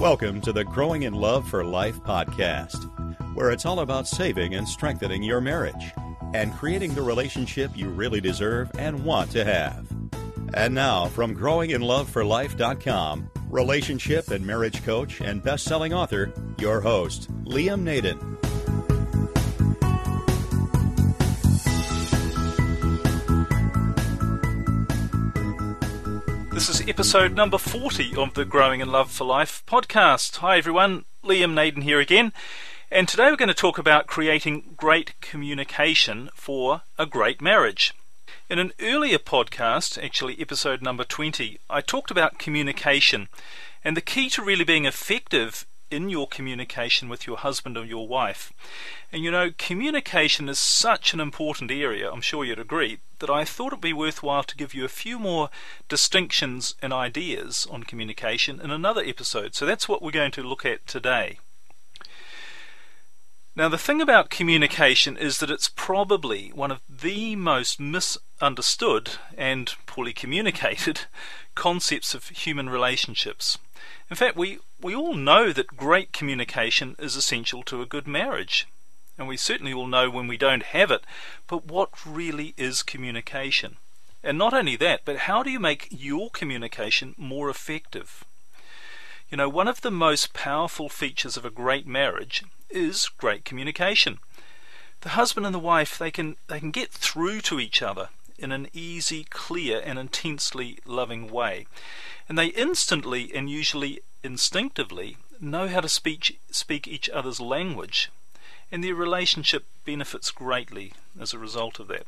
Welcome to the Growing in Love for Life podcast, where it's all about saving and strengthening your marriage and creating the relationship you really deserve and want to have. And now, from growinginloveforlife.com, relationship and marriage coach and best-selling author, your host, Liam Naden. This is episode number 40 of the Growing in Love for Life podcast. Hi everyone, Liam Naden here again, and today we're going to talk about creating great communication for a great marriage. In an earlier podcast, actually episode number 20, I talked about communication and the key to really being effective in your communication with your husband or your wife. And you know, communication is such an important area, I'm sure you'd agree, that I thought it'd be worthwhile to give you a few more distinctions and ideas on communication in another episode. So that's what we're going to look at today. Now, the thing about communication is that it's probably one of the most misunderstood and poorly communicated concepts of human relationships. In fact, we all know that great communication is essential to a good marriage. And we certainly all know when we don't have it, but what really is communication? And not only that, but how do you make your communication more effective? You know, one of the most powerful features of a great marriage is great communication. The husband and the wife, they can get through to each other in an easy, clear, and intensely loving way. And they instantly and usually instinctively know how to speak each other's language. And their relationship benefits greatly as a result of that.